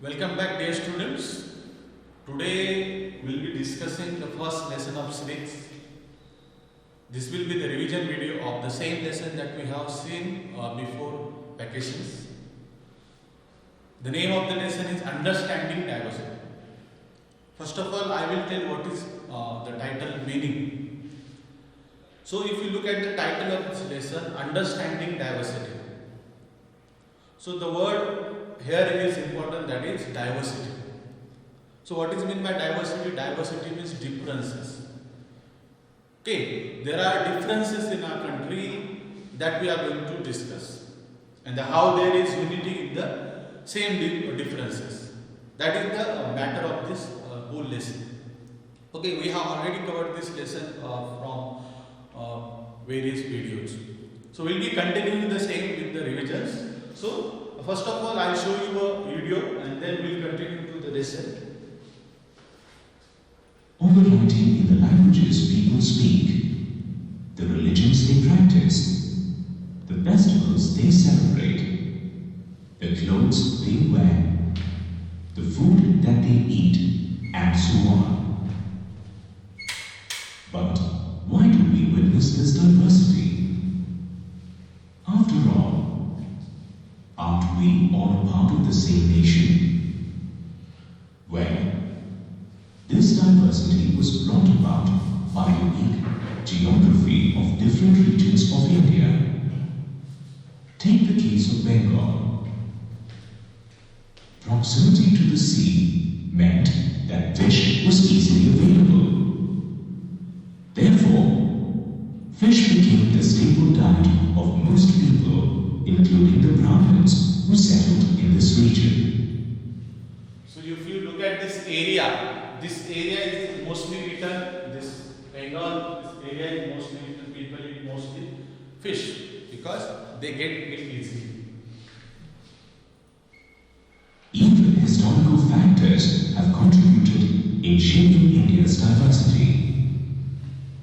Welcome back, dear students. Today we'll be discussing the first lesson of civics. This will be the revision video of the same lesson that we have seen before vacations. The name of the lesson is Understanding Diversity. First of all, I will tell what is the title meaning. So if you look at the title of this lesson, Understanding Diversity. So the word here is important, that is diversity. So what is meant by diversity? Diversity means differences. Okay, there are differences in our country that we are going to discuss, and how there is unity in the same differences. That is the matter of this whole lesson. Okay, we have already covered this lesson from various videos. So we'll be continuing the same with the revisions. So first of all, I'll show you a video and then we'll continue to the lesson. Overriding in the languages people speak, the religions they practice, the festivals they celebrate, the clothes they wear, the food that they eat, and so on. But why do we witness this diversity? After all, aren't we all a part of the same nation? Well, this diversity was brought about by unique geography of different regions of India. Take the case of Bengal. Proximity to the sea meant that fish was easily available. Therefore, fish became the staple diet of most people, including the Brahmins who settled in this region. So if you look at this area is mostly eaten, this Bengal, this area is mostly eaten, people eat mostly fish because they get it easily. Even historical factors have contributed in shaping India's diversity.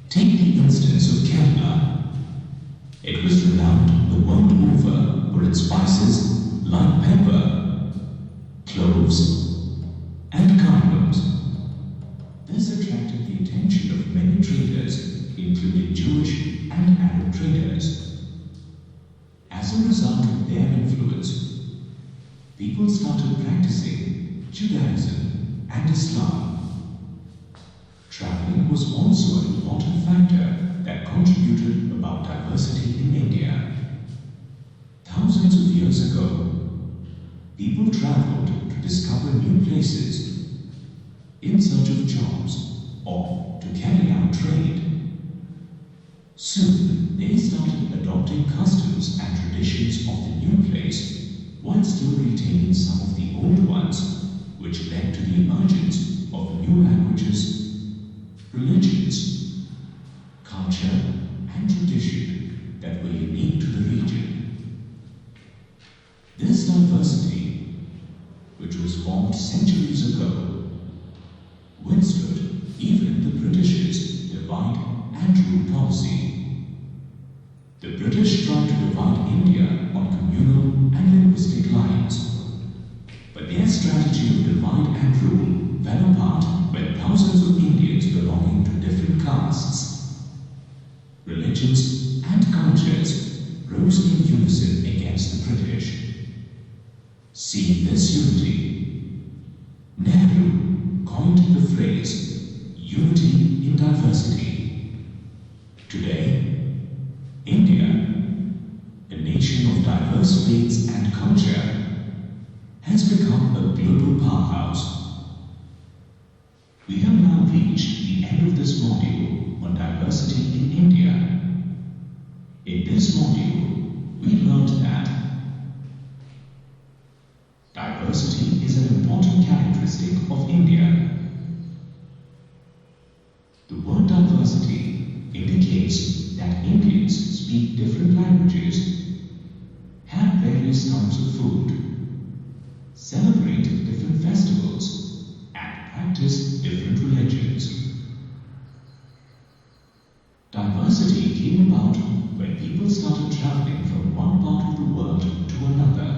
Take the instance of Kerala. It was renowned the world over for its spices like pepper, cloves, and cardamoms. This attracted the attention of many traders, including Jewish and Arab traders. As a result of their influence, people started practicing Judaism and Islam. Traveling was also an important factor that contributed about diversity in India. Thousands of years ago, people traveled to discover new places in search of jobs or to carry out trade. Soon, they started adopting customs and traditions of the new place while still retaining some of the old ones, which led to the emergence of new languages, religions, culture, and tradition that were unique to the region. This diversity, which was formed centuries ago, withstood even the British's divide and rule policy. The British tried to divide India on communal and linguistic lines, but their strategy of divide and rule fell apart when thousands of Indians belonging to different castes, religions, and cultures rose in unison against the British. Seeing this unity, Nehru coined the phrase unity in diversity. Today, India, a nation of diverse faiths and culture, has become a global powerhouse. We have now reached the end of this module on diversity in India. In this module, we learned that diversity is an important characteristic of India. The word diversity indicates that Indians speak different languages, have various types of food, celebrate different festivals, and practice different religions. Diversity came about when people started traveling from one part of the world to another.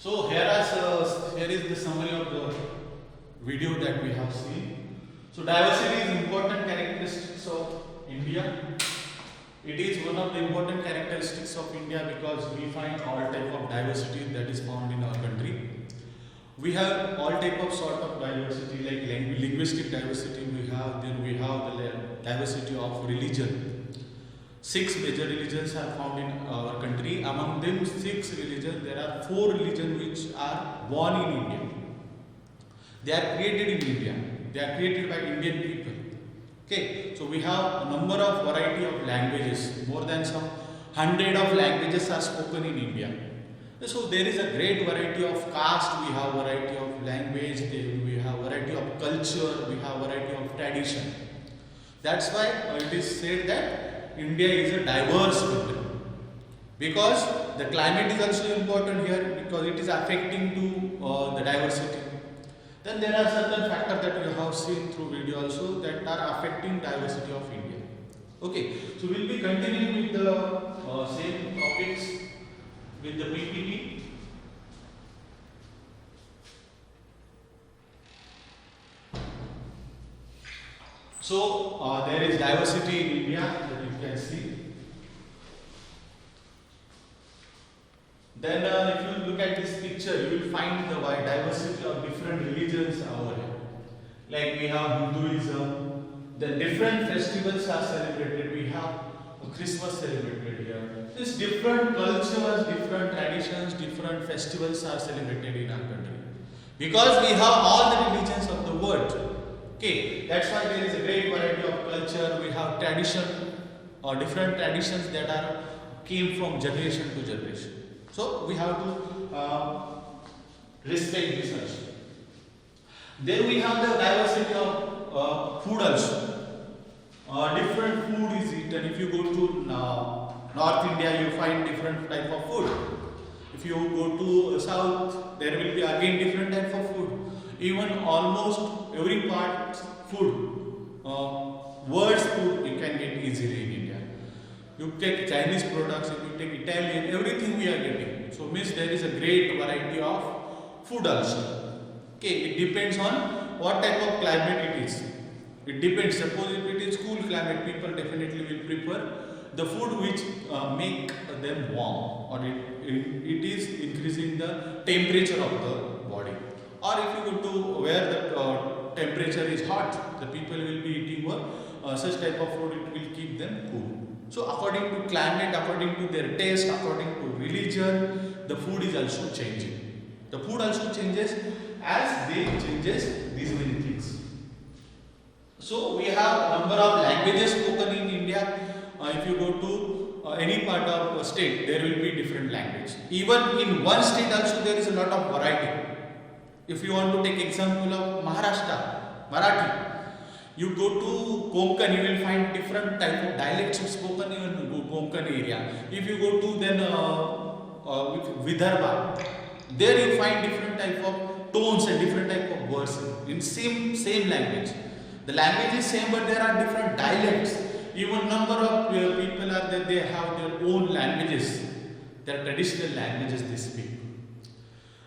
So here is the summary of the video that we have seen. So diversity is important characteristics of India. It is one of the important characteristics of India because we find all type of diversity that is found in our country. We have all type of sort of diversity like linguistic diversity then we have the diversity of religion. 6 major religions are found in our country. Among them 6 religions, there are 4 religions which are born in India. They are created in India. They are created by Indian people. Okay, so we have a number of variety of languages. More than some 100 of languages are spoken in India. So there is a great variety of caste. We have variety of language. We have variety of culture. We have variety of tradition. That's why it is said that India is a diverse country, because the climate is also important here because it is affecting to the diversity. Then there are certain factors that you have seen through video also that are affecting diversity of India. Okay, so we'll be continuing with the same topics with the PPT. So there is diversity in India that you can see. Then if you look at this picture, you will find the diversity of different religions over here. Like we have Hinduism, then different festivals are celebrated. We have Christmas celebrated here. These different cultures, different traditions, different festivals are celebrated in our country. Because we have all the religions of the world. Okay, that's why there is a great variety of culture. We have tradition or different traditions that are came from generation to generation. So we have to respect this also. Then we have the diversity of food also. Different food is eaten. If you go to North India, you find different type of food. If you go to South, there will be again different type of food. Even almost every part food, world's food you can get easily in India. You take Chinese products, if you take Italian, everything we are getting. So means there is a great variety of food also. Okay, it depends on what type of climate it is. It depends. Suppose if it is cool climate, people definitely will prefer the food which make them warm, or it is increasing the temperature of the body. Or if you go to where the temperature is hot, the people will be eating such type of food, it will keep them cool. So according to climate, according to their taste, according to religion, the food is also changing. The food also changes as they changes these many things. So we have a number of languages spoken in India. If you go to any part of a state, there will be different language. Even in one state also there is a lot of variety. If you want to take example of Maharashtra, Marathi, you go to Konkan, you will find different type of dialects spoken in Konkan area. If you go to then Vidarbha, there you find different type of tones and different type of words in same language. The language is same, but there are different dialects. Even number of people are that they have their own languages, their traditional languages they speak.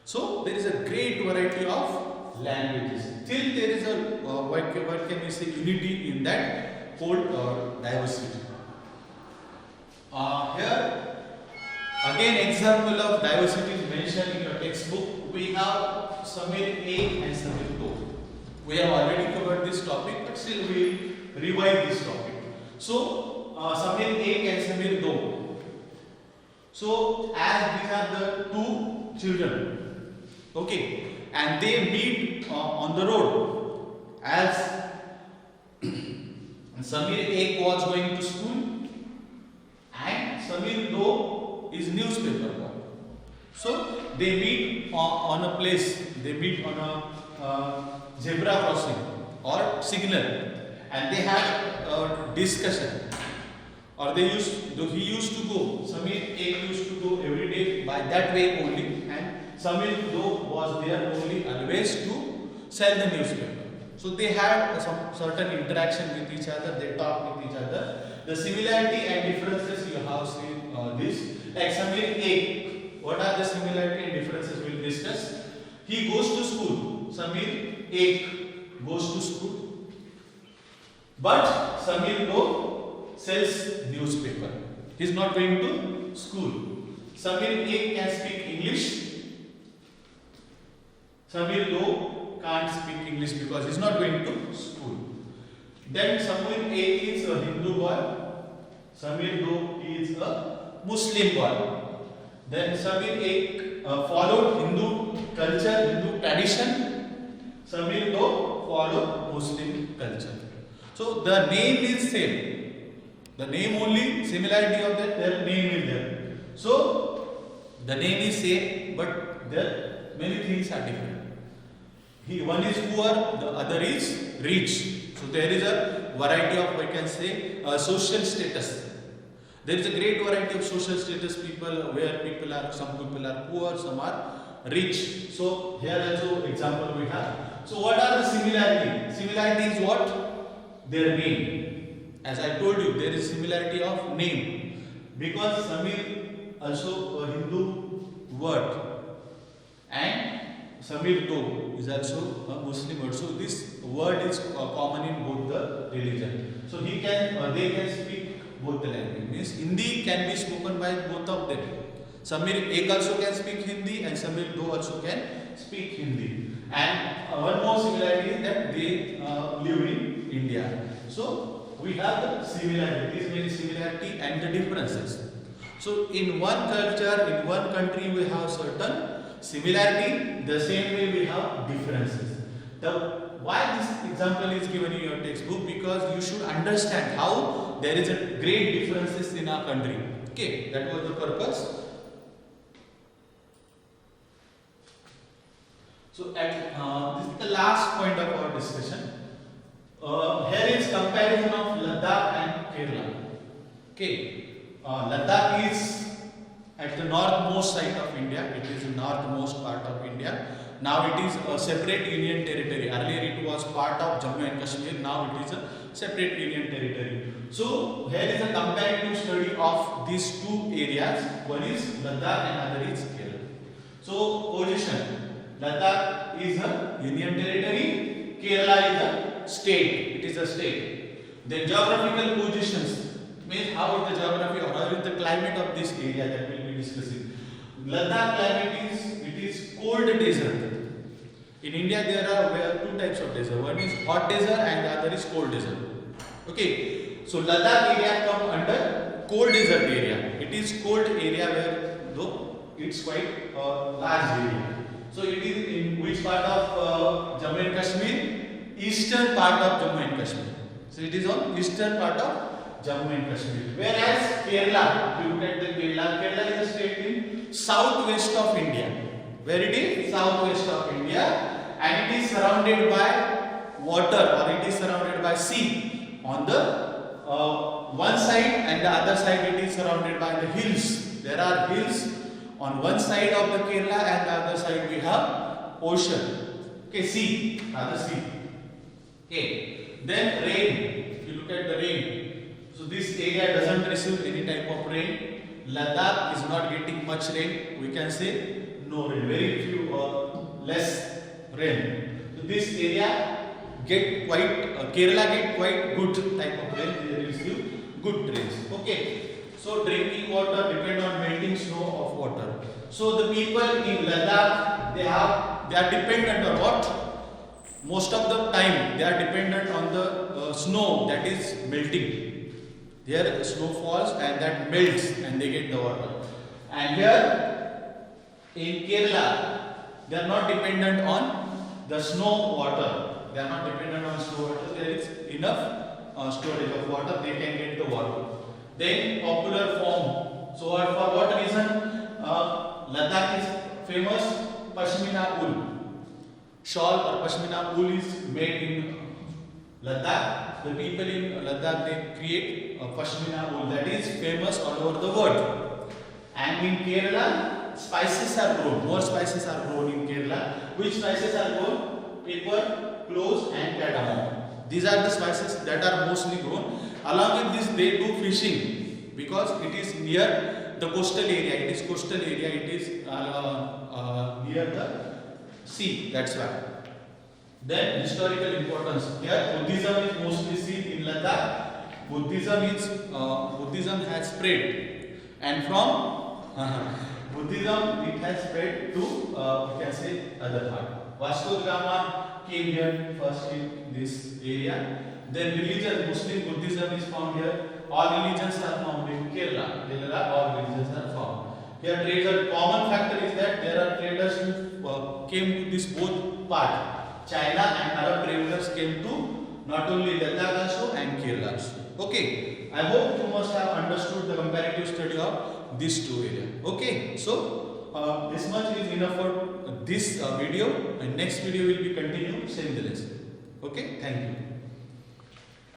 So there is a great variety of languages. Till there is a what can we say, unity in that whole diversity. Here again example of diversity is mentioned in your textbook. We have Samir A and Samir B. We have already covered this topic, but still we revise this topic. So Samir A and Samir B. So as these are the two children. Okay, and they meet on the road. As Samir A was going to school and Samir B is newspaper boy. So they meet on a place. They meet on a zebra crossing or signal, and they have a discussion. Or he used to go. Samir A used to go every day by that way only, and Samir B was there only always to sell the newspaper. So they had some certain interaction with each other, they talk with each other. The similarity and differences you have seen this. Like Samir A, what are the similarity and differences will discuss. He goes to school. Samir ek goes to school. But Samir do sells newspaper. He is not going to school. Samir ek can speak English. Samir do can't speak English because he is not going to school. Then Samir ek is a Hindu boy. Samir do is a Muslim boy. Then Samir ek followed Hindu culture, Hindu tradition. Samir do follow Muslim culture. So the name is same. The name only similarity of that their name is there. So the name is same, but there many things are different. One is poor, the other is rich. So there is a variety of, I can say, social status. There is a great variety of social status people where some people are poor, some are rich. So here also example we have. So what are the similarity? Similarity is what? Their name. As I told you, there is similarity of name. Because Samir also a Hindu word and Samir Do is also a Muslim word. So this word is common in both the religion. So they can speak both the language. Means Hindi can be spoken by both of them. Samir Ek also can speak Hindi and Samir Do also can speak Hindi. And one more similarity is that they live in India. So we have the similarities, many similarity and the differences. So in one culture, in one country we have certain similarity, the same way we have differences. Why this example is given in your textbook? Because you should understand how there is a great differences in our country. Okay, that was the purpose. So this is the last point of our discussion. Here is comparison of Ladakh and Kerala. Okay, Ladakh is at the northmost side of India. It is the northmost part of India. Now it is a separate union territory. Earlier it was part of Jammu and Kashmir. Now it is a separate union territory. So here is a comparative study of these two areas. One is Ladakh and other is Kerala. So position. Ladakh is a union territory. Kerala is a state. It is a state. The geographical positions means how is the geography or how is the climate of this area that we will be discussing. Ladakh climate is cold desert. In India there are two types of desert. One is hot desert and the other is cold desert. Okay, so Ladakh area come under cold desert area. It is cold area where though it's quite large area. So it is in which part of Jammu and Kashmir? Eastern part of Jammu and Kashmir. So it is on eastern part of Jammu and Kashmir. Whereas Kerala, if you look at the Kerala is a state in southwest of India. Where it is? Southwest of India, and it is surrounded by water or it is surrounded by sea. On the one side and the other side it is surrounded by the hills. There are hills on one side of the Kerala and the other side we have ocean. Okay, sea, other sea. Okay, then rain. If you look at the rain, so this area doesn't receive any type of rain. Ladakh is not getting much rain. We can say no rain, very few or less rain. So this area get quite Kerala get quite good type of rain. They receive good rains. Okay. So drinking water depend on melting snow of water. So the people in Ladakh they are dependent on what? Most of the time they are dependent on the snow that is melting. There snow falls and that melts and they get the water. And here in Kerala they are not dependent on the snow water. They are not dependent on snow water. There is enough storage of water. They can get the water. Then popular form. So for what reason Ladakh is famous? Pashmina wool. Shawl or Pashmina wool is made in Ladakh. The people in Ladakh they create Pashmina wool that is famous all over the world. And in Kerala, spices are grown. More spices are grown in Kerala. Which spices are grown? Pepper, cloves, and cardamom. These are the spices that are mostly grown. Along with this, they do fishing because it is near the coastal area. It is coastal area. It is near the sea. That's why. Then historical importance. Here Buddhism is mostly seen in Ladakh. Buddhism has spread, and from Buddhism it has spread to you can say other part. Vasco da Gama came here first in this area. Then religion, Muslim Buddhism is found here. All religions are found in Kerala. All religions are found. Here traders, common factor is that there are traders who came to this both part. China and Arab travelers came to not only Ladakh also and Kerala also. Okay, I hope you must have understood the comparative study of these two areas. Okay, so this much is enough for this video, and next video will be continue same the lesson. Okay, thank you.